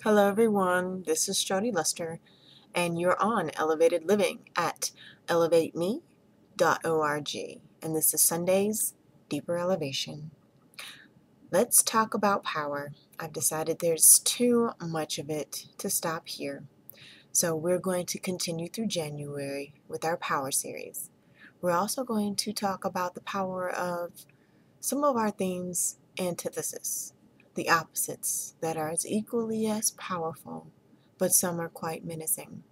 Hello, everyone. This is Jodi Luster, and you're on Elevated Living at elevateme.org. And this is Sunday's Deeper Elevation. Let's talk about power. I've decided there's too much of it to stop here. So we're going to continue through January with our power series. We're also going to talk about the power of some of our themes' antithesis, the opposites that are as equally as powerful, but some are quite menacing.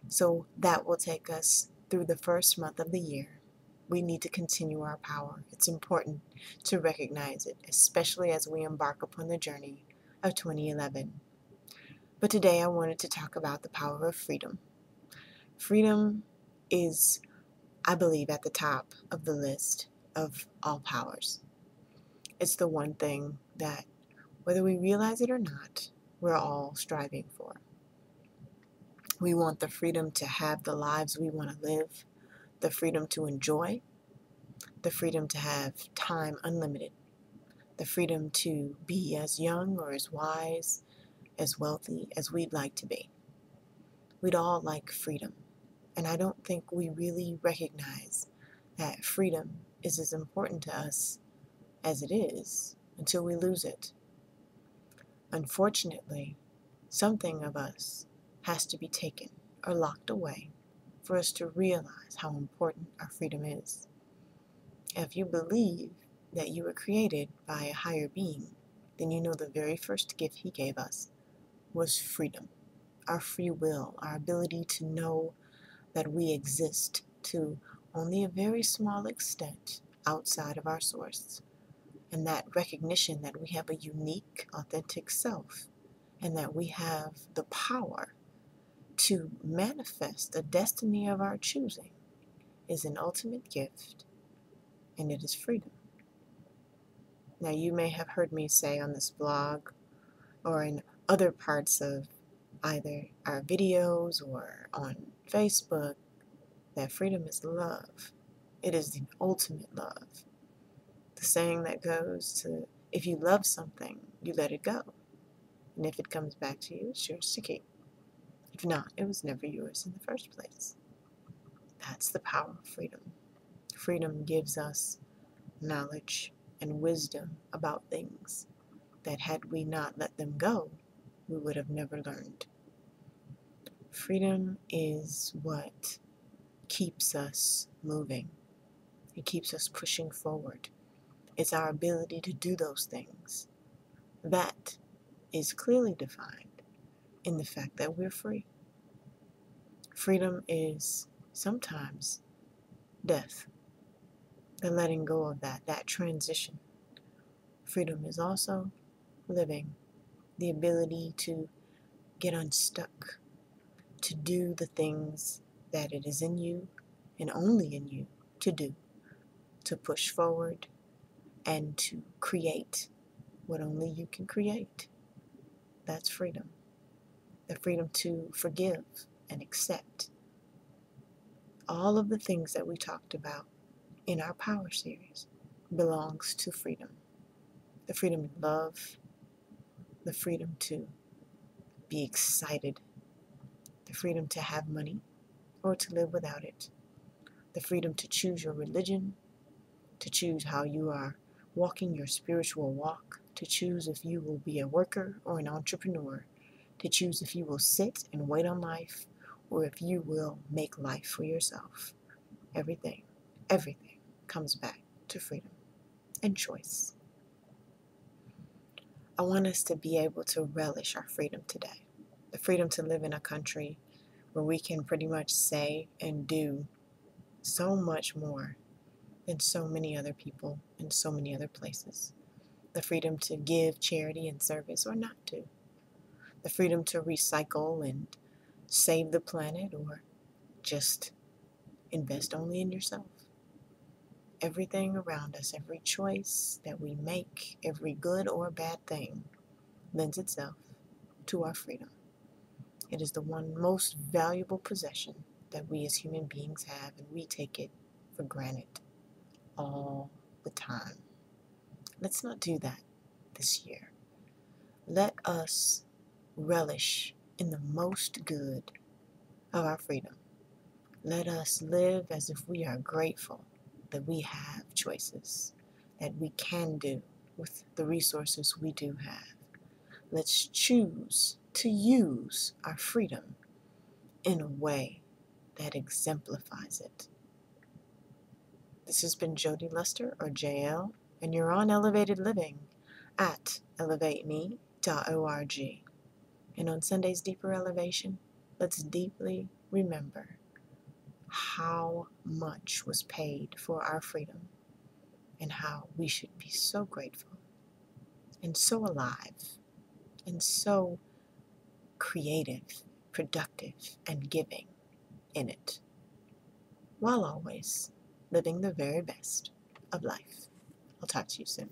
So that will take us through the first month of the year. We need to continue our power. It's important to recognize it, especially as we embark upon the journey of 2011. But today I wanted to talk about the power of freedom. Freedom is, I believe, at the top of the list of all powers. It's the one thing that, whether we realize it or not, we're all striving for. We want the freedom to have the lives we want to live, the freedom to enjoy, the freedom to have time unlimited, the freedom to be as young or as wise, as wealthy as we'd like to be. We'd all like freedom, and I don't think we really recognize that freedom is as important to us as it is until we lose it. Unfortunately, something of us has to be taken or locked away for us to realize how important our freedom is. If you believe that you were created by a higher being, then you know the very first gift he gave us was freedom, our free will, our ability to know that we exist to only a very small extent outside of our source, and that recognition that we have a unique, authentic self, and that we have the power to manifest a destiny of our choosing is an ultimate gift, and it is freedom. Now, you may have heard me say on this blog or in other parts of either our videos or on Facebook that freedom is love. It is the ultimate love. The saying that goes to, if you love something, you let it go. And if it comes back to you, it's yours to keep. If not, it was never yours in the first place. That's the power of freedom. Freedom gives us knowledge and wisdom about things that had we not let them go, we would have never learned. Freedom is what keeps us moving. It keeps us pushing forward. It's our ability to do those things. That is clearly defined in the fact that we're free. Freedom is sometimes death, the letting go of that transition. Freedom is also living, the ability to get unstuck, to do the things that it is in you and only in you to do, to push forward and to create what only you can create. That's freedom. The freedom to forgive and accept. All of the things that we talked about in our power series belongs to freedom. The freedom to love, the freedom to be excited, the freedom to have money or to live without it, the freedom to choose your religion, to choose how you are walking your spiritual walk, to choose if you will be a worker or an entrepreneur, to choose if you will sit and wait on life or if you will make life for yourself. Everything comes back to freedom and choice. I want us to be able to relish our freedom today. The freedom to live in a country where we can pretty much say and do so much more than so many other people in so many other places. The freedom to give charity and service or not to. The freedom to recycle and save the planet or just invest only in yourself. Everything around us, every choice that we make, every good or bad thing lends itself to our freedom. It is the one most valuable possession that we as human beings have, and we take it for granted all the time. Let's not do that this year. Let us relish in the most good of our freedom. Let us live as if we are grateful that we have choices, that we can do with the resources we do have. Let's choose to use our freedom in a way that exemplifies it. This has been Jodi Luster, or JL, and you're on Elevated Living at elevateme.org. And on Sunday's Deeper Elevation, let's deeply remember how much was paid for our freedom and how we should be so grateful and so alive and so creative, productive, and giving in it, while always living the very best of life. I'll talk to you soon.